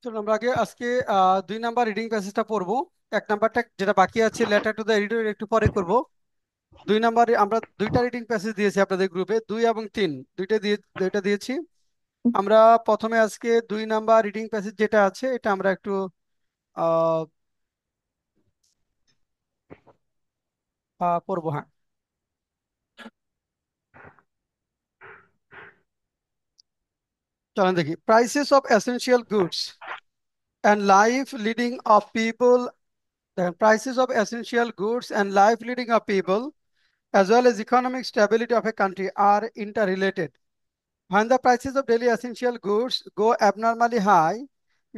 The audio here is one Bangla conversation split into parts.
চলুন আমরা আগে আজকে 2 নাম্বার রিডিং প্যাসেজটা পড়বো। 1 নাম্বারটা যেটা বাকি আছে, লেটার টু দ্য এডিটর, একটু পরে করব। 2 নাম্বারে আমরা 2টা রিডিং প্যাসেজ দিয়েছি আপনাদের গ্রুপে, 2 এবং 3 দুইটা দিয়েছি আমরা। প্রথমে আজকে 2 নাম্বার রিডিং প্যাসেজ যেটা আছে এটা আমরা একটু আহ পড়বো। হ্যাঁ, চলেন দেখি। Prices of essential goods and life leading of people. দেখেন, prices of essential goods and life leading of people as well as economic stability of a country are interrelated. When the prices of daily essential goods go abnormally high,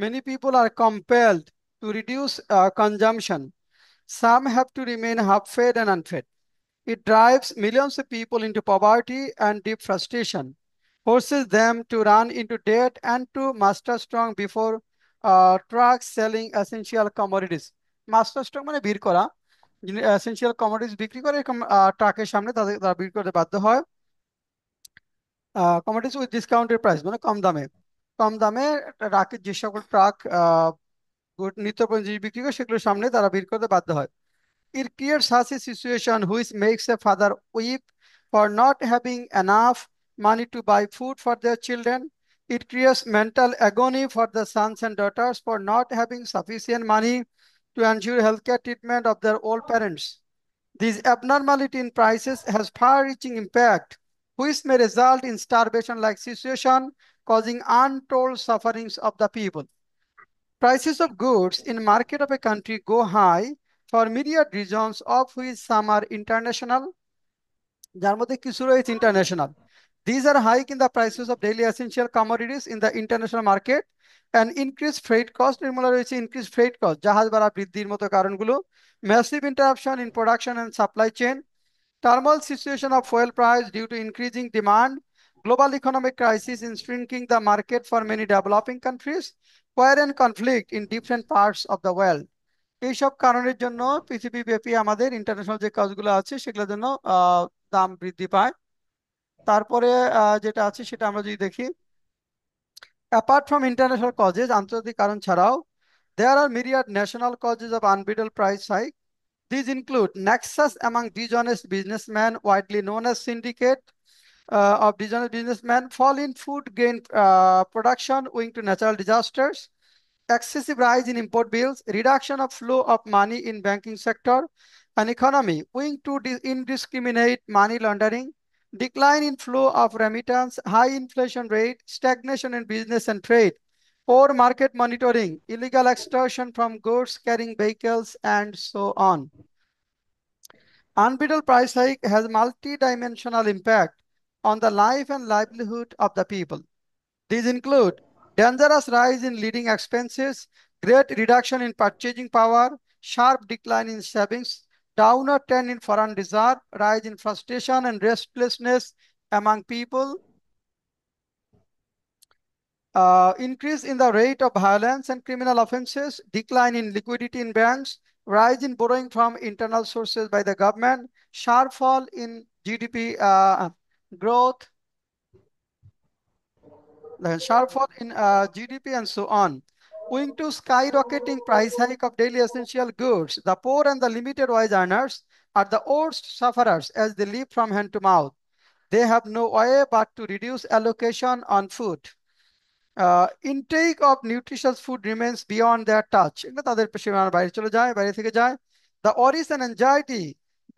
many people are compelled to reduce consumption. Some have to remain half-fed and unfed. It drives millions of people into poverty and deep frustration, forces them to run into debt and to muster strong before trucks selling essential commodities. Master strong মানে ভিড় করা, যিনি এসেনশিয়াল কমোডিটিস বিক্রি করে এরকম ট্রাকের সামনে তারা বিক্রি করতে বাধ্য হয়। কমোডিটিস উইথ ডিসকাউন্টেড প্রাইস মানে কম দামে ট্রাকের যে সকল ট্রাক নিত্য প্রয়োজনীয় জিনিস বিক্রি করে সেগুলোর সামনে তারা ভিড় করতে বাধ্য হয়। It creates such a situation which makes a father weep for not having enough money to buy food for their children. It creates mental agony for the sons and daughters for not having sufficient money to ensure healthcare treatment of their old parents. This abnormality in prices has far-reaching impact, which may result in starvation-like situation, causing untold sufferings of the people. Prices of goods in market of a country go high for myriad reasons, of which some are international, যার মধ্যে কিছু রয়েছে international. These are hike in the prices of daily essential commodities in the international market and increased freight cost. এর মূলে রয়েছে increased freight cost, জাহাজ ভাড়া বৃদ্ধির মতো কারণগুলো, massive interruption in production and supply chain, turmoil situation of fuel price due to increasing demand, global economic crisis in shrinking the market for many developing countries, war and conflict in different parts of the world. এইসব কারণের জন্য পৃথিবীব্যাপী আমাদের ইন্টারন্যাশনাল যে কাজগুলো আছে সেগুলোর জন্য দাম বৃদ্ধি পায়। তারপরে যেটা আছে সেটা আমরা যদি দেখি, অ্যাপার্ট ফ্রম ইন্টারন্যাশনাল কজেস, আন্তর্জাতিক কারণ ছাড়াও, there are myriad national causes of unbridled price hike. These include nexus among dishonest businessmen, widely known as syndicate of dishonest businessmen, fall in food grain production owing to natural disasters, excessive rise in import bills, reduction of flow of money in banking sector and economy owing to indiscriminate money laundering, decline in flow of remittance, high inflation rate, stagnation in business and trade, poor market monitoring, illegal extortion from goods carrying vehicles, and so on. Unbridled price hike has multi-dimensional impact on the life and livelihood of the people. These include dangerous rise in leading expenses, great reduction in purchasing power, sharp decline in savings, downward trend in foreign reserve, rise in frustration and restlessness among people, increase in the rate of violence and criminal offenses, decline in liquidity in banks, rise in borrowing from internal sources by the government, sharp fall in GDP growth, the sharp fall in GDP and so on. Owing to skyrocketing price hike of daily essential goods, the poor and the limited wage earners are the worst sufferers as they live from hand to mouth. They have no way but to reduce allocation on food. Intake of nutritious food remains beyond their touch. এগুলো তাদের সীমানার বাইরে চলে যায়, বাইরে থেকে যায়। The worries and anxiety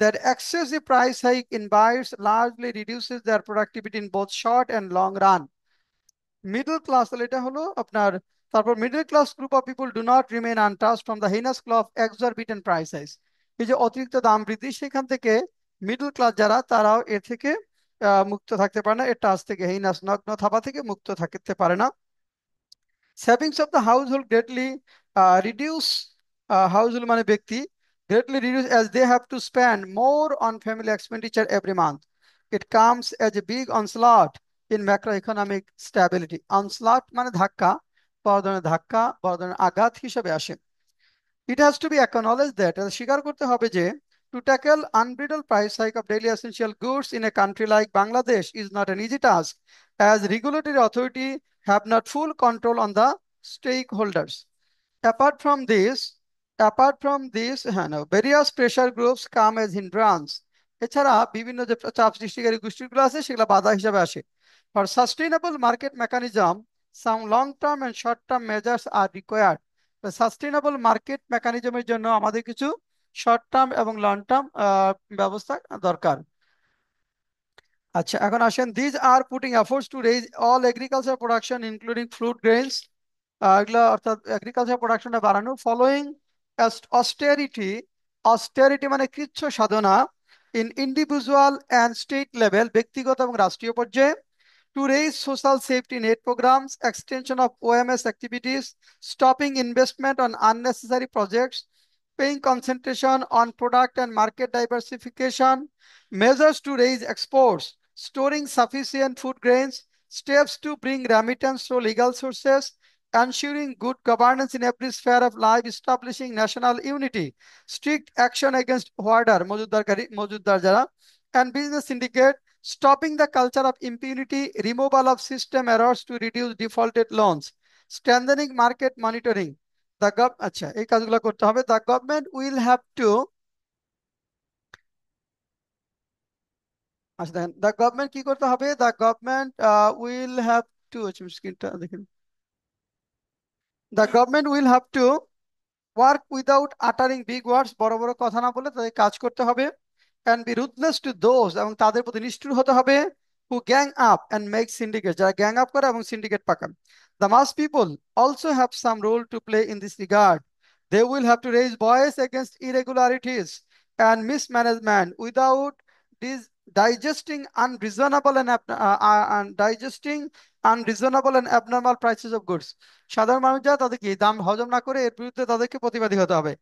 that excessive price hike invites largely reduces their productivity in both short and long run. Middle class, তাহলে এটা হলো আপনার। তারপর middle class group of people do not remain untouched from the heinous clutch of exorbitant prices. এই যে অতিরিক্ত দাম বৃদ্ধি, সেখান থেকে মিডল ক্লাস যারা, তারাও এর থেকে মুক্ত থাকতে পারে না, এর টাচ থেকে, হেইনাস নগ্ন থাবা থেকে মুক্ত থাকতে পারে না। Savings of the household greatly reduce, household মানে ব্যক্তি, greatly reduce as they have to spend more on family expenditure every month. It comes as a big onslaught in macroeconomic stability. Onslaught মানে ধাক্কা, বড় ধরনের ধাক্কা, বড় ধরনের আঘাত হিসেবে আসে। It has to be acknowledged that, স্বীকার করতে হবে যে, to tackle unbridled price hike of daily essential goods in a country like Bangladesh is not an easy task, as regulatory authority have not full control on the stakeholders. Apart from this, হ্যাঁ no, various pressure groups come as hindrance. এছাড়া বিভিন্ন যে চাপ সৃষ্টিকারী গোষ্ঠীগুলো আছে সেগুলো বাধা হিসেবে আসে। For sustainable market mechanism, some long-term and short-term measures are required. Sustainable market মেকানিজমের জন্য আমাদের কিছু শর্ট টার্ম এবং লং টার্ম ব্যবস্থা দরকার। আচ্ছা, এখন আসেন, these are putting efforts to raise all agriculture production including fruit grains, এগুলো অর্থাৎ এগ্রিকালচার প্রোডাকশনটা বাড়ানো, ফলোইং অস্টেরিটি, অস্টেরিটি মানে কৃচ্ছ সাধনা, in individual and state level, ব্যক্তিগত এবং রাষ্ট্রীয় পর্যায়ে, to raise social safety net programs, extension of OMS activities, stopping investment on unnecessary projects, paying concentration on product and market diversification, measures to raise exports, storing sufficient food grains, steps to bring remittance through legal sources, ensuring good governance in every sphere of life, establishing national unity, strict action against hoarder, মজুদদার যারা, and business syndicate, stopping the culture of impunity, removal of system errors to reduce defaulted loans, strengthening market monitoring. আচ্ছা, এই কাজগুলো করতে হবে। The government will have to, আচ্ছা দেখেন, the government কি করতে হবে, the government will have to, আচ্ছা স্ক্রিনটা দেখেন, the government will have to work without uttering big words, বড় বড় কথা না বলে তাদের কাজ করতে হবে, and be ruthless to those, এবং তাদের প্রতি নিষ্ঠুর হতে হবে, who gang up and make syndicate, যারা গ্যাং আপ করে এবং syndicate পাকান। The mass people also have some role to play in this regard. They will have to raise voice against irregularities and mismanagement without dis- digesting unreasonable and digesting unreasonable and abnormal prices of goods. সাধারণ মানুষ যারা তাদের কি দাম হজম না করে এর বিরুদ্ধে তাদেরকে প্রতিবাদী হতে হবে।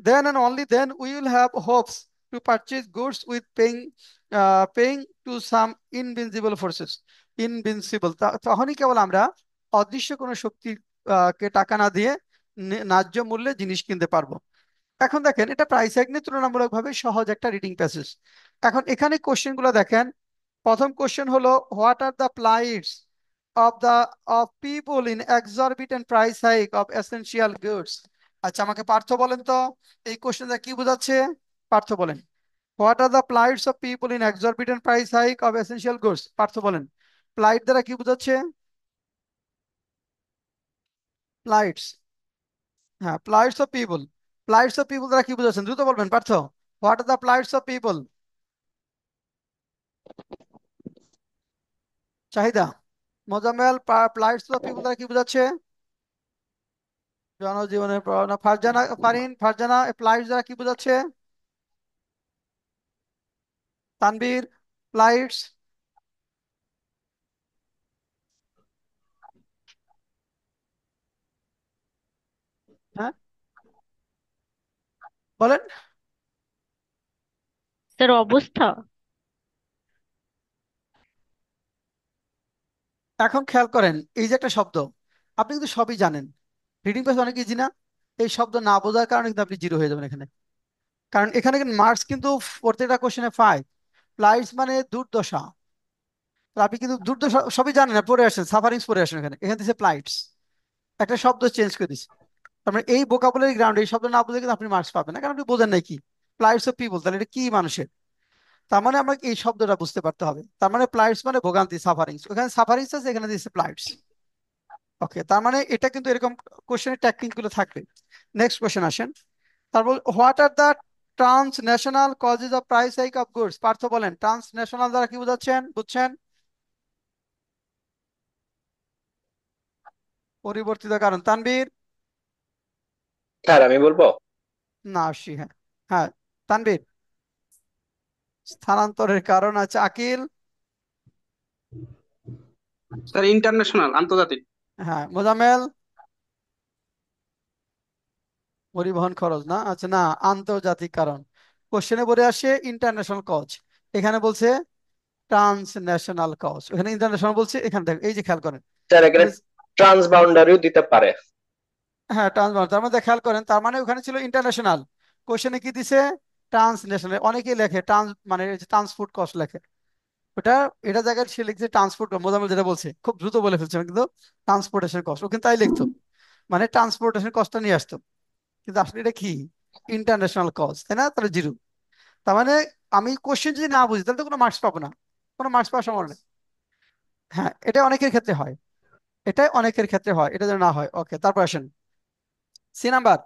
Then and only then we will have hopes to purchase goods with paying to some invincible forces, invincible, তখনই কেবল আমরা অদৃশ্য কোনো শক্তি কে টাকা না দিয়ে ন্যায্য মূল্যে জিনিস কিনতে পারবো। এখন দেখেন, এটা প্রাইস হাইক নিয়ে তুলনামূলকভাবে সহজ একটা রিডিং প্যাসেজ। এখন এখানে কোশ্চেন গুলো দেখেন। প্রথম কোশ্চেন হলো, what are the plights of people in exorbitant price hike of essential goods. আচ্ছা, আমাকে পার্থ বলেন তো এই কোশ্চেনটা কি বোঝাচ্ছে। পার্থ বলেন, what are the plights of people in exorbitant price hike of essential goods। Partha বলেন, প্লাইট দ্বারা কি বোঝাচ্ছে। প্লাইটস, হ্যাঁ, plights of people, plights of people দ্বারা কি বোঝাচ্ছেন, দ্রুত বলবেন Partha. What are the plights of people, চাহিদা। মোজাম্মেল, প্লাইটস অফ পিপল দ্বারা কি বোঝাচ্ছে। জনজীবনের প্রভাব। ফারজানা, ফারজানা, প্লাইটস দ্বারা কি বোঝাচ্ছে। তানবীর, প্লাইটস। হ্যাঁ, বলেন। স্যার অবস্থা। এখন খেয়াল করেন, এই যে একটা শব্দ, আপনি কিন্তু সবই জানেন, রিডিং পেজ অনেক ইজি না। এই শব্দ না বোঝার কারণে কিন্তু আপনি জিরো হয়ে যাবেন এখানে। কারণ এখানে মার্কস কিন্তু প্রত্যেকটা কোশ্চেনে 5। প্লাইটস মানে দুর্দশা, তো আপনি কিন্তু দুর্দশা সবই জানেন না, পড়ে আসেন, সাফারিংস পড়ে আসেন, এখানে এখানে দিচ্ছে প্লাইটস, একটা শব্দ চেঞ্জ করে দিচ্ছে। তার মানে এই ভোকাবুলারি গ্রাউন্ড, এই শব্দ না বুঝলে কিন্তু আপনি মার্কস পাবেন না, কারণ আপনি বোঝেন নাই কি প্লাইটস অফ পিপল, তাহলে এটা কি মানুষের। তার মানে আমাকে এই শব্দটা বুঝতে পারতে হবে। তার মানে প্লাইটস মানে ভোগান্তি, সাফারিংস, ওখানে সাফারিংস আছে, এখানে দিচ্ছে প্লাইটস। ওকে, তার মানে এটা কিন্তু এরকম কোশ্চেনের টেকনিক গুলো থাকবে। নেক্সট কোশ্চেন আসেন। তারপর, what are the transnational causes of price hike of goods. Partha বলেন, ট্রান্সন্যাশনাল দ্বারা কি বোঝাচ্ছেন, বুঝছেন। পরিবর্তিত কারণ। তানবীর। স্যার আমি বলবো। না, আসি, হ্যাঁ। হ্যাঁ, তানবীর, স্থানান্তরের কারণ আছে। আকিল। স্যার ইন্টারন্যাশনাল, আন্তর্জাতিক। হ্যাঁ, মোজামেল। পরিবহন খরচ না, আচ্ছা না, আন্তর্জাতিক কারণ। কোশ্চেনে বলে আসে ইন্টারন্যাশনাল কজ, এখানে বলছে ট্রান্সন্যাশনাল কজ, এখানে ইন্টারন্যাশনাল বলছে, এখানে দেখেন, এই যে খেয়াল করেন। স্যার এখানে ট্রান্স বাউন্ডারিও দিতে পারে। হ্যাঁ, ট্রান্সফার, তার মধ্যে খেয়াল করেন, তার মানে ওখানে ছিল ইন্টারন্যাশনাল, কোশ্চেনে কি দিছে, ট্রান্সন্যাশনাল। অনেকেই লেখে ট্রান্স মানে ট্রান্সপোর্ট কস্ট লেখে, ওটা এটা জায়গায় সে লিখছে ট্রান্সপোর্ট, মোজাম্মেল যেটা বলছে খুব দ্রুত বলে ফেলছে, কিন্তু ট্রান্সপোর্টেশন কস্ট, ও কিন্তু তাই লিখতো। মানে ট্রান্সপোর্টেশন কস্টটা নিয়ে আসতো, কিন্তু আসলে এটা কি, ইন্টারন্যাশনাল কজ, তাই না? তাহলে জিরো। তার মানে আমি কোশ্চেন যদি না বুঝি তাহলে তো কোনো মার্কস পাবো না, কোনো মার্কস পাওয়ার সম্ভাবনা নেই। হ্যাঁ, এটা অনেকের ক্ষেত্রে হয়, এটা অনেকের ক্ষেত্রে হয়, এটা যেন না হয়। ওকে, তারপর আসেন C number.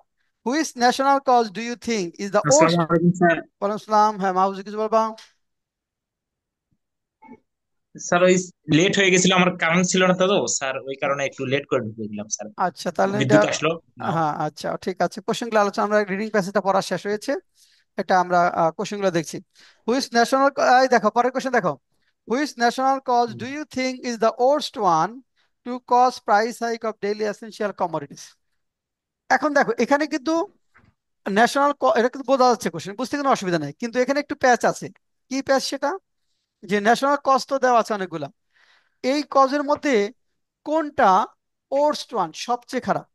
Which national cause do you think is the worst? আসসালামু আলাইকুম স্যার। ওয়ালাইকুম আসসালাম। হ্যাঁ মাহফুজ, কিছু বলবা? স্যার ওই লেট হয়ে গেছিল, আমার কারণ ছিল না তো স্যার, ওই কারণে একটু লেট করে ঢুকে দিলাম স্যার। আচ্ছা, তাহলে এটা, বিদ্যুৎ আসলো নাও। হ্যাঁ আচ্ছা ঠিক আছে, কোশ্চেনগুলো আলোচনা, আমরা রিডিং প্যাসেজটা পড়া শেষ হয়েছে, এটা আমরা কোশ্চেনগুলো দেখছি। হুইচ ন্যাশনাল, দেখো পরের কোশ্চেন দেখো, which national cause do you think is the worst one to cause price hike of daily essential commodities? এখন দেখো এখানে কিন্তু ন্যাশনাল, এটা কিন্তু বোঝা যাচ্ছে, কোশ্চেন বুঝতে কোনো অসুবিধা নেই, কিন্তু এখানে একটু প্যাচ আছে। কি প্যাচ সেটা? যে ন্যাশনাল কজ তো দেওয়া আছে অনেকগুলা, এই কজের মধ্যে কোনটা ওর্স্ট ওয়ান, সবচেয়ে খারাপ?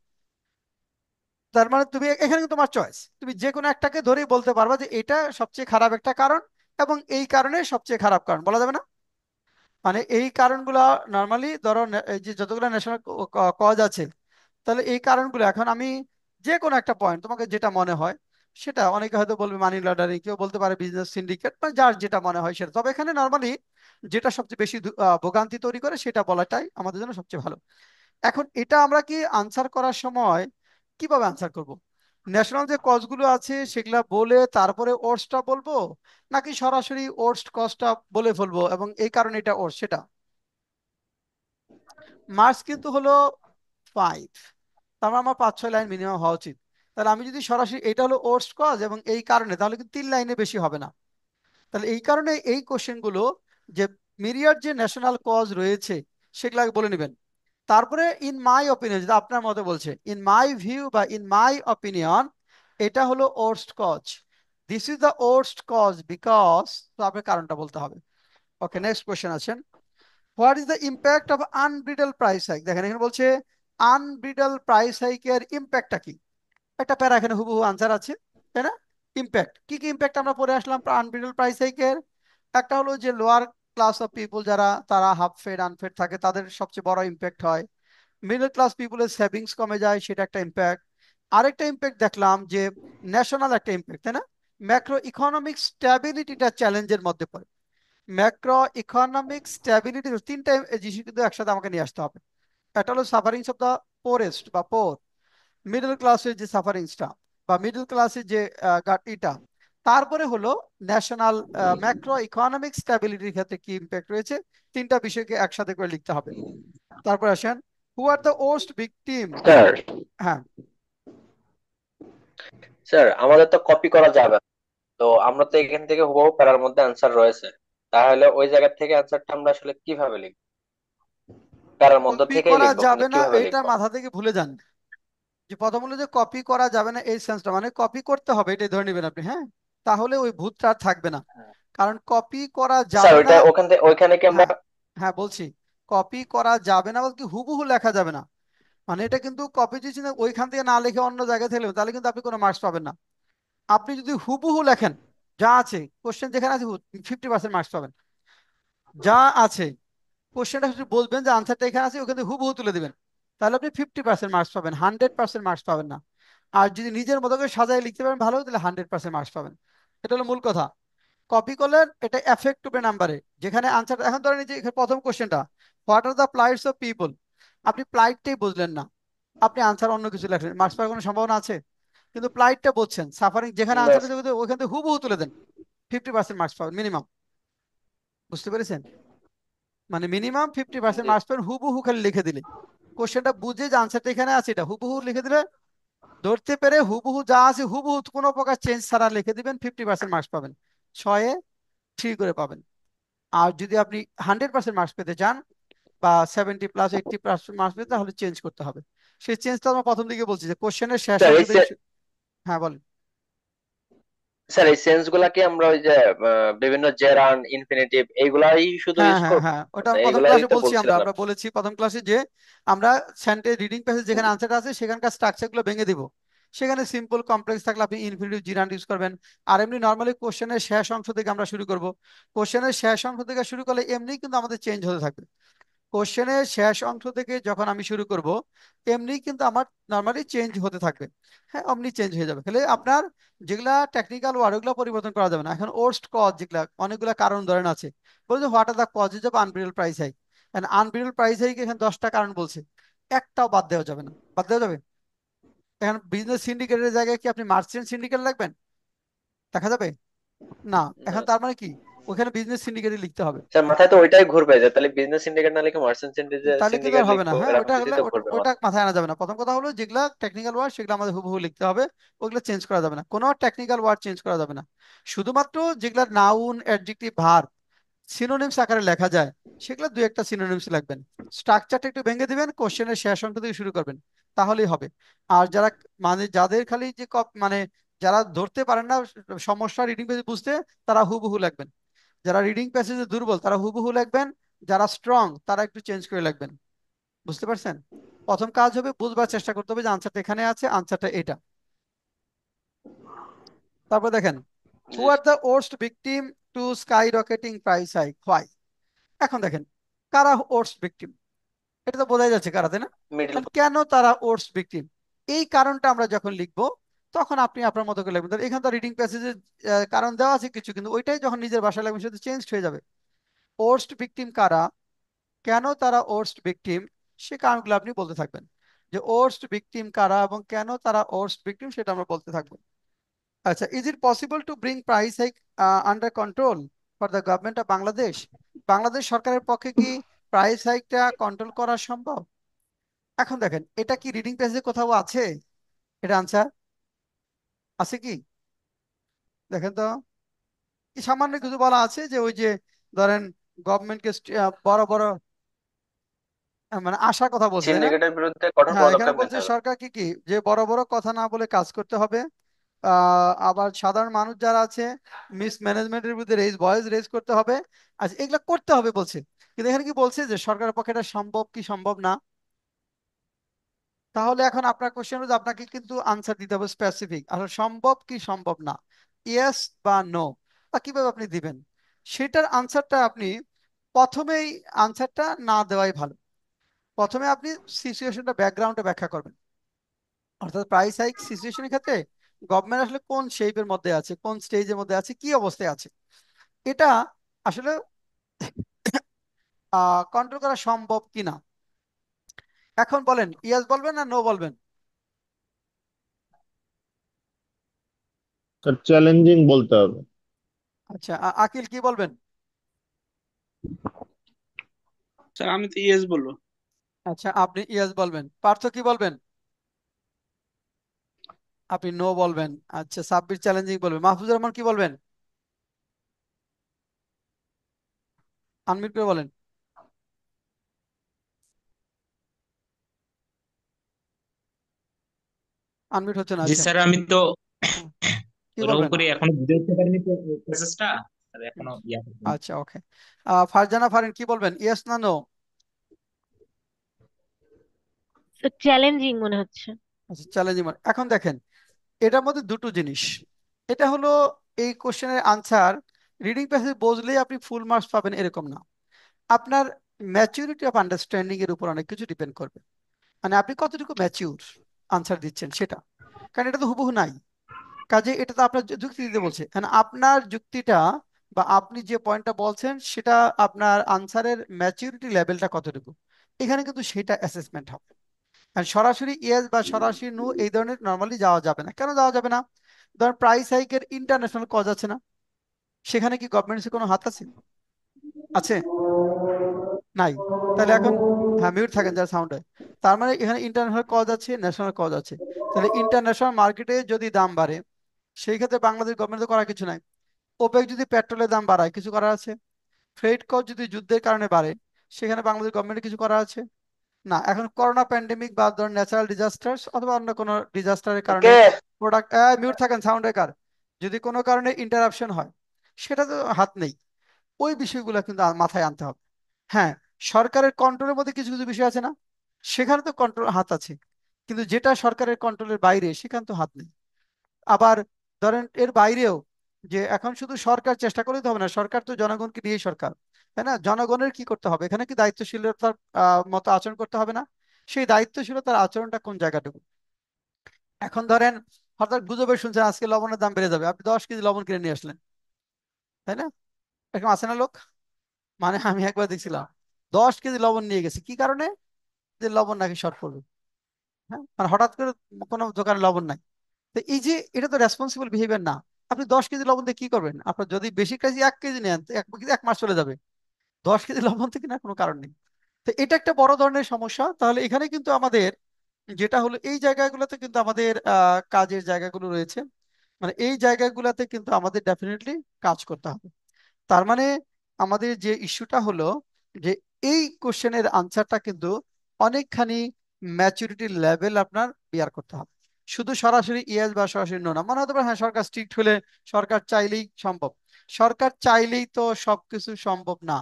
তার মানে তুমি এখানে কিন্তু তোমার চয়েস, তুমি যে কোনো একটাকে ধরেই বলতে পারবা যে এটা সবচেয়ে খারাপ একটা কারণ, এবং এই কারণে সবচেয়ে খারাপ কারণ বলা যাবে না। মানে এই কারণগুলা নর্মালি ধরো এই যে যতগুলো ন্যাশনাল কজ আছে, তাহলে এই কারণগুলো এখন আমি যে কোনো একটা পয়েন্ট তোমাকে যেটা মনে হয় সেটা, অনেকে হয়তো বলবে মানি লন্ডারিং, কেউ বলতে পারে বিজনেস সিন্ডিকেট, মানে যার যেটা মনে হয় সেটা, তবে এখানে নর্মালি যেটা সবচেয়ে বেশি ভোগান্তি তৈরি করে সেটা বলাটাই আমাদের জন্য সবচেয়ে ভালো। এখন এটা আমরা কি আনসার করার সময় কিভাবে আনসার করব? ন্যাশনাল যে কজগুলো আছে সেগুলা বলে তারপরে ওর্সটা বলবো, নাকি সরাসরি ওর্স্ট কজটা বলে ফেলবো এবং এই কারণে এটা ওর্স সেটা? মার্কস কিন্তু হলো 5, তার মানে আমার 5-6 লাইন মিনিমাম হওয়া উচিত। তাহলে আমি যদি সরাসরি এটা হলো ওর্স্ট কজ এবং এই কারণে, তাহলে কিন্তু 3 লাইনে বেশি হবে না। তাহলে এই কারণে এই কোশ্চেনগুলো, যে মিরিয়ার যে ন্যাশনাল কজ রয়েছে সেগুলো আগে বলে নেবেন। তারপরে ইন মাই অপিনিয়ন, যেটা আপনার মতে বলছে, ইন মাই ভিউ বা ইন মাই অপিনিয়ন এটা হলো worst cause, this is the worst cause because, তো আপনার কারণটা বলতে হবে। ওকে, নেক্সট কোশ্চেন আছেন, what is the impact of unbridled price hike? দেখেন এখানে বলছে আনব্রিডল প্রাইস হাইকের ইম্প্যাক্টটা কি। একটা প্যারা এখানে হুবহু আনসার আছে, তাই না? ইম্প্যাক্ট কি কি ইম্প্যাক্ট আমরা পড়ে আসলাম আনবিল্ড প্রাইস হাইকের? একটা হলো যে লোয়ার ক্লাস অফ পিপল যারা, তারা হাফ ফেড আনফেড থাকে, তাদের সবচেয়ে বড় ইম্প্যাক্ট হয়। মিডল ক্লাস পিপলের সেভিংস কমে যায়, সেটা একটা ইম্প্যাক্ট। আরেকটা ইম্প্যাক্ট দেখলাম যে ন্যাশনাল একটা ইম্প্যাক্ট, তাই না? ম্যাক্রো ইকোনমিক স্ট্যাবিলিটিটা চ্যালেঞ্জের মধ্যে পড়ে। ম্যাক্রো ইকোনমিক স্ট্যাবিলিটি, তিনটা জিনিস কিন্তু একসাথে আমাকে নিয়ে আসতে হবে। একটা হলো সাফারিংস অফ দ্য পোরেস্ট বা পোর, মিডল ক্লাসের যে সাফারিংসটা বা মিডল ক্লাসের যে ইটা, তারপরে হলো ন্যাশনাল ম্যাক্রো ইকোনমিক স্ট্যাবিলিটির ক্ষেত্রে কি ইম্প্যাক্ট রয়েছে। তিনটা বিষয়কে একসাথে করে লিখতে হবে। তারপর আসেন, who are the worst victim? Sir, হ্যাঁ, স্যার আমাদের তো কপি করা যাবে না। তো আমরা তো এখান থেকে হুবহু প্যারার মধ্যে আনসার রয়েছে, তাহলে ওই জায়গা থেকে আনসারটা আমরা আসলে কিভাবে লিখবো? প্যারার মধ্য কপি থেকেই করা লিখবো, যাবে কিন্তু না কিভাবে এটা লিখবো? মাথা থেকে ভুলে যান। যে প্রথম হলো যে কপি করা যাবে না, এই সেন্সটা মানে কপি করতে হবে এটাই ধরে নেবেন আপনি, হ্যাঁ? তাহলে ওই ভূতটা আর থাকবে না। কারণ কপি করা স্যার যাবে না। ওইটা ওখান থেকে ওইখানে কি আমরা? হ্যাঁ, হ্যাঁ বলছি, কপি করা যাবে না বলতে হুবহু লেখা যাবে না। মানে এটা কিন্তু কপি যদি ওইখান থেকে না লিখে অন্য জায়গায় থেকে তাহলে কিন্তু আপনি কোনো মার্কস পাবেন না। আপনি যদি হুবহু লেখেন, যা আছে কোশ্চেন যেখানে আছে 50% মার্কস পাবেন। যা আছে কোশ্চেনটা শুধু বলবেন যে আনসারটা এখানে আছে, ওখানে হুবহু তুলে দিবেন, তাহলে আপনি 50% মার্কস পাবেন, 100% মার্কস পাবেন না। আর যদি নিজের মতো করে সাজায় লিখতে পারেন ভালো, তাহলে 100% মার্কস পাবেন। এটা হলো মূল কথা। কপি করলে এটা এফেক্ট হবে নাম্বারে, যেখানে আনসার, এখন ধরেন এই যে এখানে প্রথম কোশ্চেনটা, what are the plights of people, আপনি প্লাইটটাই বুঝলেন না, আপনি আনসার অন্য কিছু লেখলেন, মার্কস পাওয়ার কোনো সম্ভাবনা আছে? কিন্তু প্লাইটটা বুঝছেন, সাফারিং যেখানে না, আনসার আছে ওইখান থেকে হুবহু তুলে দেন, 50% মার্কস পাবেন মিনিমাম। বুঝতে পেরেছেন? মানে মিনিমাম 50% জি মার্কস পাবেন হুবহু খালি লিখে দিলে। কোশ্চেনটা বুঝে যে আনসারটা এখানে আছে এটা হুবহু লিখে দিলে, ধরতে পেরে হুবহু যা আছে হুবহু কোনো প্রকার চেঞ্জ ছাড়া লিখে দিবেন, 50% মার্কস পাবেন, 6-এ 3 করে পাবেন। আর যদি আপনি 100% মার্কস পেতে চান বা 70+80+ মার্কস পেতে, তাহলে চেঞ্জ করতে হবে। সেই চেঞ্জটা আমরা প্রথম দিকে বলছি যে কোশ্চেনের শেষ স্যার। অংশ এই থেকে হ্যাঁ বলেন। স্যার এই সেন্স গুলা কি আমরা ওই যে বিভিন্ন জেরান ইনফিনিটিভ এইগুলাই শুধু হ্যাঁ, ইউজ হ্যাঁ, করবো? হ্যাঁ, ওটা মানে প্রথম এইগুলাই ক্লাসে তো বলছি, আমরা বলছিলেন আমরা আপনি। বলেছি প্রথম ক্লাসে যে আমরা সেন্টেন্স রিডিং প্যাসেজ যেখানে আনসার আছে সেখানকার স্ট্রাকচার গুলো ভেঙে দিব। সেখানে সিম্পল কমপ্লেক্স থাকলে আপনি ইনফিনিটিভ জিরান্ড ইউজ করবেন। আর এমনি নর্মালি কোশ্চেনের শেষ অংশ থেকে আমরা শুরু করব। কোশ্চেনের শেষ অংশ থেকে শুরু করলে এমনি কিন্তু আমাদের চেঞ্জ হতে থাকবে। কোশ্চেনের শেষ অংশ থেকে যখন আমি শুরু করব এমনি কিন্তু আমার নর্মালি চেঞ্জ হতে থাকবে। হ্যাঁ, অমনি চেঞ্জ হয়ে যাবে। তাহলে আপনার যেগুলা টেকনিক্যাল ওয়ার্ড ওগুলো পরিবর্তন করা যাবে না। এখন ওর্স্ট কজ যেগুলা অনেকগুলা কারণ ধরেন আছে, বলছে what are the causes of unbearable price hike. Unbearable price hike এখানে 10টা কারণ বলছে, একটাও বাদ দেওয়া যাবে না। বাদ দেওয়া যাবে? এখন বিজনেস সিন্ডিকেটের জায়গায় কি আপনি মার্চেন্ট সিন্ডিকেট লাগবেন? দেখা যাবে না। এখন তার মানে কি ওখানে বিজনেস সিন্ডিকেটই লিখতে হবে। স্যার মাথায় তো ওইটাই ঘুরবে যে তাহলে বিজনেস সিন্ডিকেট না লিখে মার্চেন্ট তাহলে কিন্তু সিন্ডিকেট আর হবে না। লিখবো, হ্যাঁ, এরকম ওইটা হলে কিছুই তো ওটা ঘুরবে ওটা মাথায়। মাথায় আনা যাবে না। প্রথম কথা হলো যেগুলা টেকনিক্যাল ওয়ার্ড সেগুলো আমাদের হুবহু লিখতে হবে, ওগুলো চেঞ্জ করা যাবে না। কোনো টেকনিক্যাল ওয়ার্ড চেঞ্জ করা যাবে না। শুধুমাত্র যেগুলা নাউন অ্যাডজেক্টিভ ভার্ব সিনোনিমস আকারে লেখা যায় সেগুলো দুই একটা সিনোনিমস লিখবেন। স্ট্রাকচারটা একটু ভেঙে দিবেন, কোশ্চেনের শেষ অংশ থেকে শুরু করবেন, তাহলেই হবে। আর যারা মানে যাদের খালি যে মানে যারা ধরতে পারেন না সমস্যা রিডিং পেজ বুঝতে, তারা হুবহু লিখবেন। যারা রিডিং প্যাসেজে দুর্বল তারা হুবহু লিখবেন, যারা স্ট্রং তারা একটু চেঞ্জ করে লিখবেন। বুঝতে পারছেন? প্রথম কাজ হবে বুঝবার চেষ্টা করতে হবে যে আনসারটা এখানে আছে, আনসারটা এটা। তারপর দেখেন, হু জি are the worst victim to skyrocketing price hike why. এখন দেখেন কারা ওর্স্ট ভিকটিম, এটা তো বোঝাই যাচ্ছে কারা, তাই না? মিডল। এখন কেন তারা ওর্স্ট ভিকটিম, এই কারণটা আমরা যখন লিখবো তখন আপনি আপনার মতো করে লিখবেন। তাহলে এখানে তো রিডিং প্যাসেজের কারণ দেওয়া আছে কিছু, কিন্তু ওইটাই যখন নিজের ভাষায় লিখবেন সেটা চেঞ্জ হয়ে যাবে। ওর্স্ট ভিকটিম কারা, কেন তারা ওর্স্ট ভিকটিম, সে কারণগুলো আপনি বলতে থাকবেন। যে ওর্স্ট ভিকটিম কারা এবং কেন তারা ওর্স্ট ভিকটিম সেটা আমরা বলতে থাকবো। আচ্ছা, is it possible to bring price hike under control for the government of Bangladesh? Bangladesh সরকারের পক্ষে কি প্রাইস হাইকটা কন্ট্রোল করা সম্ভব? এখন দেখেন এটা কি রিডিং পেজে কোথাও আছে? এটা আনসার আছে কি? দেখেন তো, কি সামান্য কিছু বলা আছে যে ওই যে ধরেন গভর্নমেন্টকে বড় বড় মানে আশার কথা বলছে, তাই না? সিন্ডিকেটের বিরুদ্ধে কঠোর হ্যাঁ, এখানে পদক্ষেপ বলছে নিতে হবে। সরকারকে কি যে বড় বড় কথা না বলে কাজ করতে হবে। আবার সাধারণ মানুষ যারা আছে মিস ম্যানেজমেন্টের বিরুদ্ধে ভয়েস রেজ করতে হবে। আচ্ছা, এগুলা করতে হবে বলছে, কিন্তু এখানে কি বলছে যে সরকারের পক্ষে এটা সম্ভব কি সম্ভব না? তাহলে এখন আপনার কোশ্চেন হচ্ছে আপনাকে কিন্তু আনসার দিতে হবে স্পেসিফিক, আসলে সম্ভব কি সম্ভব না, ইয়েস বা নো, বা কিভাবে আপনি দিবেন সেটার আনসারটা আপনি প্রথমেই আনসারটা না দেওয়াই ভালো। প্রথমে আপনি সিচুয়েশনটা ব্যাকগ্রাউন্ডে ব্যাখ্যা করবেন। অর্থাৎ প্রাইস হাইক সিচুয়েশনের ক্ষেত্রে গভর্নমেন্ট আসলে কোন শেপের মধ্যে আছে, কোন স্টেজের মধ্যে আছে, কি অবস্থায় আছে, এটা আসলে কন্ট্রোল করা সম্ভব কিনা। এখন বলেন ইয়েস বলবেন না নো বলবেন? স্যার চ্যালেঞ্জিং বলতে হবে। আচ্ছা, আকিল কি বলবেন? স্যার আমি তো ইয়েস বলবো। আচ্ছা, আপনি ইয়েস বলবেন। পার্থ কি বলবেন? আপনি নো বলবেন। আচ্ছা, সাব্বির চ্যালেঞ্জিং বলবেন। মাহফুজুর রহমান কি বলবেন? আনমিউট করে বলেন। আনমিউট হচ্ছে না। জি আচ্ছা, স্যার, আমি তো হ্যাঁ, কি ওরকম বলবেন? করে এখনো বুঝে উঠতে পারিনি প্রসেসটা, স্যার হুম, এখনো ইয়া করিনি। আচ্ছা, ওকে। ফারজানা ফারিন কি বলবেন, ইয়েস না নো? চ্যালেঞ্জিং মনে হচ্ছে। আচ্ছা, চ্যালেঞ্জিং। এখন দেখেন এটার মধ্যে দুটো জিনিস। এটা হলো এই কোশ্চেনের আনসার রিডিং প্যাসেজ বুঝলেই আপনি ফুল মার্কস পাবেন এরকম না। আপনার ম্যাচুরিটি অফ আন্ডারস্ট্যান্ডিং এর উপর অনেক কিছু ডিপেন্ড করবে। মানে আপনি কতটুকু ম্যাচিউর আনসার দিচ্ছেন সেটা, কারণ এটা তো হুবহু নাই। কাজে এটা তো আপনার যুক্তি দিতে বলছে, কারণ আপনার যুক্তিটা বা আপনি যে পয়েন্টটা বলছেন সেটা আপনার আনসারের ম্যাচুরিটি লেভেলটা কতটুকু, এখানে কিন্তু সেটা অ্যাসেসমেন্ট হবে। আর সরাসরি ইয়েস বা সরাসরি নো এই ধরনের নর্মালি যাওয়া যাবে না। কেন যাওয়া যাবে না? ধর প্রাইস হাইকের ইন্টারন্যাশনাল কজ আছে না, সেখানে কি গভর্নমেন্টের কোনো হাত আছে? আছে? নাই। তাহলে এখন, হ্যাঁ মিউট থাকেন যারা সাউন্ড হয়। তার মানে এখানে ইন্টারন্যাশনাল কজ আছে, ন্যাশনাল কজ আছে। তাহলে ইন্টারন্যাশনাল মার্কেটে যদি দাম বাড়ে সেই ক্ষেত্রে বাংলাদেশ গভর্নমেন্ট করার কিছু নাই। ওপেক যদি পেট্রোলের দাম বাড়ায় কিছু করার আছে? ফ্রেড কস্ট যদি যুদ্ধের কারণে বাড়ে সেখানে বাংলাদেশ গভর্নমেন্টের কিছু করার আছে? না। এখন করোনা প্যান্ডেমিক বা ধরুন ন্যাচারাল ডিজাস্টার্স অথবা অন্য কোনো ডিজাস্টারের কারণে ওকে। প্রোডাক্ট, মিউট থাকেন সাউন্ড রেকার, যদি কোনো কারণে ইন্টারাপশন হয় সেটা তো হাত নেই। ওই বিষয়গুলো কিন্তু মাথায় আনতে হবে। হ্যাঁ, সরকারের কন্ট্রোলের মধ্যে কিছু কিছু বিষয় আছে না, সেখানে তো কন্ট্রোল হাত আছে, কিন্তু যেটা সরকারের কন্ট্রোলের বাইরে সেখানে তো হাত নেই। আবার ধরেন এর বাইরেও যে এখন শুধু সরকার চেষ্টা করলেই তো হবে না, সরকার তো জনগণকে নিয়েই সরকার। তাই না? জনগণের কি করতে হবে এখানে? কি দায়িত্বশীলতার মতো আচরণ করতে হবে না? সেই দায়িত্বশীলতার আচরণটা কোন জায়গাটুকু? এখন ধরেন হঠাৎ গুজবে শুনছেন আজকে লবণের দাম বেড়ে যাবে, আপনি 10 কেজি লবণ কিনে নিয়ে আসলেন, তাই না? এরকম আছে না লোক? মানে আমি একবার দেখছিলাম 10 কেজি লবণ নিয়ে গেছে, কি কারণে? যে লবণ নাকি শর্ট পড়বে। হ্যাঁ, মানে হঠাৎ করে কোনো দোকানে লবণ নাই। তো এই যে এটা তো রেসপন্সিবল বিহেভিয়ার না। আপনি 10 কেজি লবণ দিয়ে কি করবেন? আপনার যদি বেশি কেজি 1 কেজি নেন তো 1 মাস চলে যাবে। 10 কেজি লবণ থেকে না কোনো কারণ নেই। তো এটা একটা বড় ধরনের সমস্যা। তাহলে এখানে কিন্তু আমাদের যেটা হলো এই জায়গাগুলোতে কিন্তু আমাদের কাজের জায়গাগুলো রয়েছে, মানে এই জায়গাগুলোতে কিন্তু আমাদের ডেফিনেটলি কাজ করতে হবে। তার মানে আমাদের যে ইস্যুটা হলো যে এই কোশ্চেনের আনসারটা কিন্তু অনেকখানি ম্যাচুরিটি লেভেল আপনার বিয়ার করতে হবে। শুধু সরাসরি ইয়েস বা সরাসরি নো না। মনে হতে পারে হ্যাঁ সরকার স্ট্রিক্ট হলে সরকার চাইলেই সম্ভব। সরকার চাইলেই তো সবকিছু সম্ভব না।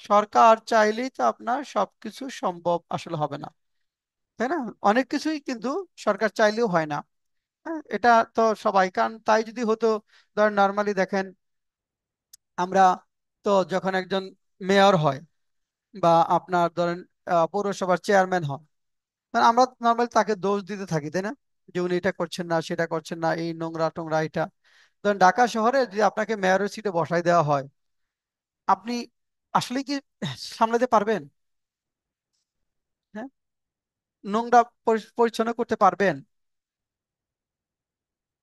সরকার চাইলেই তো আপনার সবকিছু সম্ভব আসলে হবে না, তাই না? অনেক কিছুই কিন্তু সরকার চাইলেও হয় না। হ্যাঁ, এটা তো সবাই, কারণ তাই যদি হতো, ধরেন নর্মালি দেখেন আমরা তো যখন একজন মেয়র হয় বা আপনার ধরেন পৌরসভার চেয়ারম্যান হয়, মানে আমরা নর্মালি তাকে দোষ দিতে থাকি, তাই না? যে উনি এটা করছেন না, সেটা করছেন না, এই নোংরা টোংরা এটা। ধরেন ঢাকা শহরে যদি আপনাকে মেয়রের সিটে বসাই দেওয়া হয়, আপনি আসলে কি সামলাতে পারবেন? হ্যাঁ, নোংরা পরিচ্ছন্ন করতে পারবেন?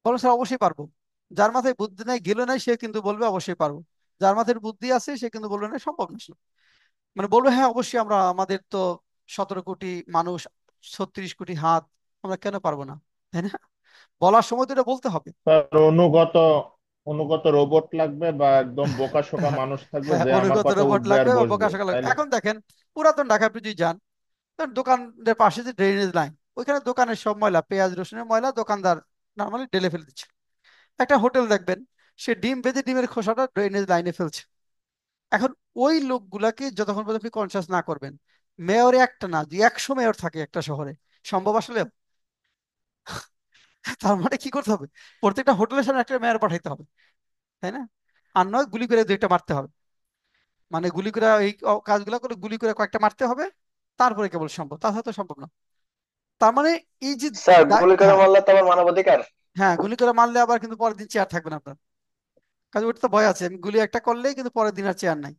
বলো স্যার অবশ্যই পারবো। যার মাথায় বুদ্ধি নাই গেল নাই সে কিন্তু বলবে অবশ্যই পারবো। যার মাথায় বুদ্ধি আছে সে কিন্তু বলবে না সম্ভব না। মানে বলবো হ্যাঁ অবশ্যই, আমরা আমাদের তো 17 কোটি মানুষ, 36 কোটি হাত, আমরা কেন পারবো না, তাই না? বলার সময় তো এটা বলতে হবে। তার অনুগত অনুগত রোবট লাগবে বা একদম বোকাশোকা হ্যাঁ, মানুষ থাকবে হ্যাঁ, যে আমার অনুগত কথা রোবট উঠবে আর লাগবে বা বসবে, বোকাশোকা লাগবে। তাইলে এখন দেখেন পুরাতন ঢাকা আপনি যদি যান, তখন দোকানের পাশে যে ড্রেনেজ লাইন, ওইখানে দোকানের সব ময়লা, পেঁয়াজ রসুনের ময়লা দোকানদার নর্মালি ঢেলে ফেলে দিচ্ছে। একটা হোটেল দেখবেন, সে ডিম ভেজে ডিমের খোসাটা ড্রেনেজ লাইনে ফেলছে। এখন ওই লোকগুলাকে যতক্ষণ পর্যন্ত আপনি কনসিয়াস না করবেন, মেয়র একটা না, যদি 100 মেয়র থাকে একটা শহরে, সম্ভব আসলে? তার মানে কি করতে হবে? প্রত্যেকটা হোটেলের সামনে একটা মেয়র পাঠাইতে হবে, তাই না? আর নয় গুলি করে 2টা মারতে হবে। মানে গুলি করে এই কাজগুলো করে গুলি করে কয়েকটা মারতে হবে, তারপরে কেবল সম্ভব, তাছাড়া তো সম্ভব না। তার মানে এই যে স্যার গুলি করে হ্যাঁ, মারলে তো আবার মানবাধিকার। হ্যাঁ, গুলি করে মারলে আবার কিন্তু পরের দিন চেয়ার থাকবে না আপনার। কাজে ওটা তো ভয় আছে, আমি গুলি একটা করলেই কিন্তু পরের দিন আর চেয়ার নাই।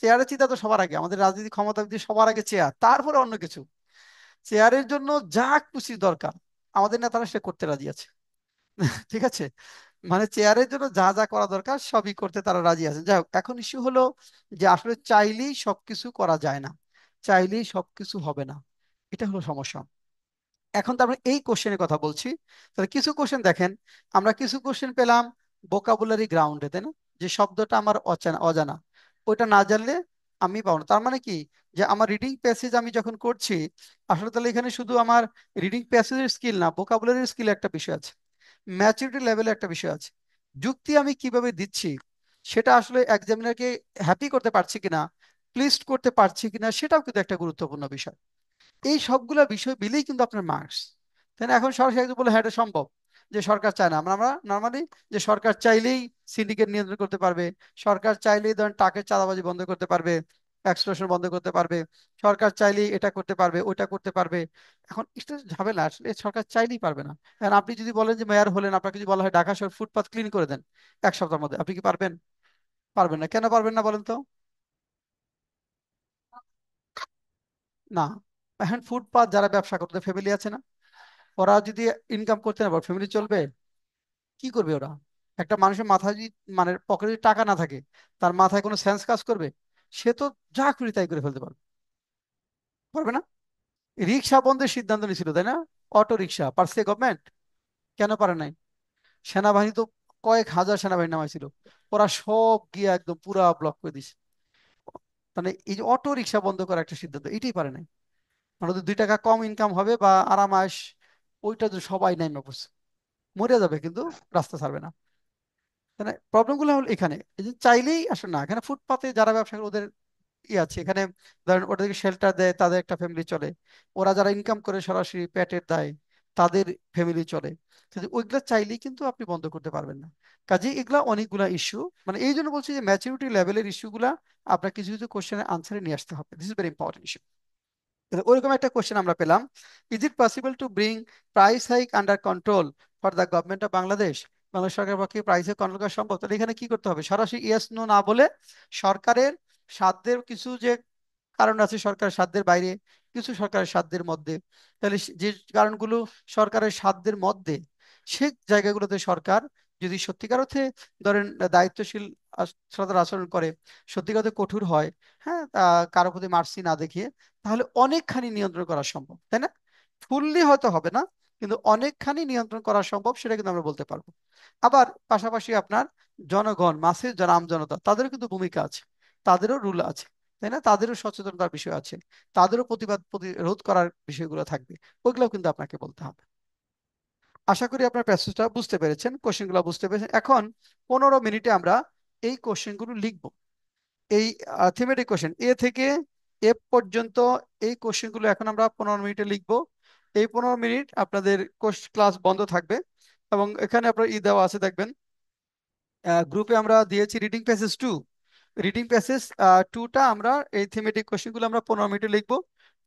চেয়ারের চিন্তা তো সবার আগে, আমাদের রাজনীতি ক্ষমতা দিয়ে সবার আগে চেয়ার, তারপরে অন্য কিছু। চেয়ারের জন্য যা খুশি দরকার আমাদের নেতারা সে করতে রাজি আছে। ঠিক আছে, মানে চেয়ারের জন্য যা যা করা দরকার সবই করতে তারা রাজি আছে। যাই হোক, এখন ইস্যু হলো যে আসলে চাইলেই সবকিছু করা যায় না, চাইলেই সবকিছু হবে না, এটা হলো সমস্যা। এখন তো আমরা এই কোশ্চেনের কথা বলছি। তাহলে কিছু কোশ্চেন দেখেন, আমরা কিছু কোশ্চেন পেলাম ভোকাবুলারি গ্রাউন্ডে, তাই না? যে শব্দটা আমার অজানা অজানা, ওইটা না জানলে আমি পাবো না। তার মানে কি, যে আমার রিডিং প্যাসেজ আমি যখন করছি, আসলে তাহলে এখানে শুধু আমার রিডিং প্যাসেজের স্কিল না, ভোকাবুলারির স্কিল একটা বিষয় আছে, ম্যাচুরিটি লেভেলে একটা বিষয় আছে। যুক্তি আমি কিভাবে দিচ্ছি সেটা আসলে এক্সামিনারকে হ্যাপি করতে পারছি কিনা, প্লিজড করতে পারছি কিনা, সেটাও কিন্তু একটা গুরুত্বপূর্ণ বিষয়। এই সবগুলা বিষয় মিলেই কিন্তু আপনার মার্কস, তাই না? এখন সরাসরি একজন বলে হ্যাঁ এটা সম্ভব, যে সরকার চায় না, আমরা আমরা নর্মালি যে সরকার চাইলেই সিন্ডিকেট নিয়ন্ত্রণ করতে পারবে, সরকার চাইলেই ধরেন টাকার চাঁদাবাজি বন্ধ করতে পারবে, এক্সটর্শন বন্ধ করতে পারবে, সরকার চাইলেই এটা করতে পারবে ওটা করতে পারবে। এখন এটা ঝামেলা, আসলে সরকার চাইলেই পারবে না। এখন আপনি যদি বলেন যে মেয়র হলেন, আপনাকে যদি বলা হয় ঢাকা শহর ফুটপাত ক্লিন করে দেন 1 সপ্তাহের মধ্যে, আপনি কি পারবেন? পারবেন না। কেন পারবেন না বলেন তো? না। এখন ফুটপাত যারা ব্যবসা করতে, ফ্যামিলি আছে না, ওরা যদি ইনকাম করতে না পারে ফ্যামিলি চলবে? কি করবে ওরা? একটা মানুষের মাথায় যদি, মানে পকেটে যদি টাকা না থাকে, তার মাথায় কোনো সেন্স কাজ করবে? সে তো যা খুশি তাই করে ফেলতে পারবে, পারবে না? রিক্সা বন্ধের সিদ্ধান্ত নিয়েছিল, তাই না? অটো রিক্সা পারছে গভর্নমেন্ট, কেন পারে নাই? সেনাবাহিনী তো কয়েক হাজার সেনাবাহিনী নামাইছিল, ওরা সব গিয়ে একদম পুরা ব্লক করে দিছে। মানে এই যে অটো রিক্সা বন্ধ করার একটা সিদ্ধান্ত, এটাই পারে নাই। মানে ওদের 2 টাকা কম ইনকাম হবে বা আরামাস, ওইটা তো সবাই নাইমা পড়ছে, মরে যাবে কিন্তু রাস্তা ছাড়বে না। মানে প্রবলেম গুলো হলো এখানে, এই যে চাইলেই আসলে না। এখানে ফুটপাতে যারা ব্যবসা করে ওদের আছে এখানে, ধরেন ওদেরকে শেল্টার দেয়, তাদের একটা ফ্যামিলি চলে। ওরা যারা ইনকাম করে সরাসরি পেটের দায়, তাদের ফ্যামিলি চলে, কিন্তু ওইগুলা চাইলেই কিন্তু আপনি বন্ধ করতে পারবেন না। কাজে এগুলা অনেকগুলা ইস্যু, মানে এই জন্য বলছি যে ম্যাচুরিটি লেভেলের ইস্যুগুলা আপনার কিছু কিছু কোশ্চেনের আনসারে নিয়ে আসতে হবে। This is very important issue. ওইরকম একটা কোশ্চেন আমরা পেলাম, is it possible to bring price hike under control for the government of Bangladesh? Bangladesh সরকারের পক্ষে প্রাইসে কন্ট্রোল করা সম্ভব? তাহলে এখানে কি করতে হবে, সরাসরি ইয়েস নো না বলে সরকারের সাধ্যের কিছু যে কারণ আছে, সরকারের সাধ্যের বাইরে, কিছু সরকারের সাধ্যের মধ্যে, তাহলে যে কারণগুলো সরকারের সাধ্যের মধ্যে, সে জায়গাগুলোতে সরকার যদি সত্যিকার অর্থে ধরেন দায়িত্বশীল সরকার আচরণ করে, সত্যিকার অর্থে কঠোর হয়, হ্যাঁ, কারো প্রতি মার্সি না দেখিয়ে, তাহলে অনেকখানি নিয়ন্ত্রণ করা সম্ভব, তাই না? ফুললি হয়তো হবে না, কিন্তু অনেকখানি নিয়ন্ত্রণ করা সম্ভব, সেটা কিন্তু আমরা বলতে পারবো। আবার পাশাপাশি আপনার জনগণ, মাসের যারা আমজনতা, তাদেরও কিন্তু ভূমিকা আছে, তাদেরও রুল আছে, তাই না? তাদেরও সচেতনতার বিষয় আছে, তাদেরও প্রতিবাদ প্রতিরোধ করার বিষয়গুলো থাকবে, ওইগুলোও কিন্তু আপনাকে বলতে হবে। আশা করি আপনার প্যাসেজটা বুঝতে পেরেছেন, কোশ্চেনগুলো বুঝতে পেরেছেন। এখন 15 মিনিটে আমরা এই কোশ্চেনগুলো লিখবো, এই থিমেটিক কোশ্চেন এ থেকে এফ পর্যন্ত, এই কোশ্চেনগুলো এখন আমরা 15 মিনিটে লিখবো। এই 15 মিনিট আপনাদের ক্লাস বন্ধ থাকবে, এবং এখানে আপনার দেওয়া আছে দেখবেন, গ্রুপে আমরা দিয়েছি রিডিং প্যাসেজ 2। রিডিং প্যাসেজ 2টা আমরা এই থিমেটিক কোশ্চেনগুলো আমরা 15 মিনিটে লিখবো,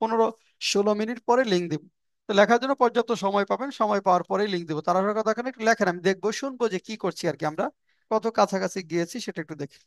15-16 মিনিট পরে লিঙ্ক দিব। তো লেখার জন্য পর্যাপ্ত সময় পাবেন, সময় পাওয়ার পরেই লিঙ্ক দেবো, তাড়াহুড়োর কথা এখানে একটু লেখেন, আমি দেখবো শুনবো যে কি করছি আর কি, আমরা কত কাছাকাছি গিয়েছি সেটা একটু দেখি।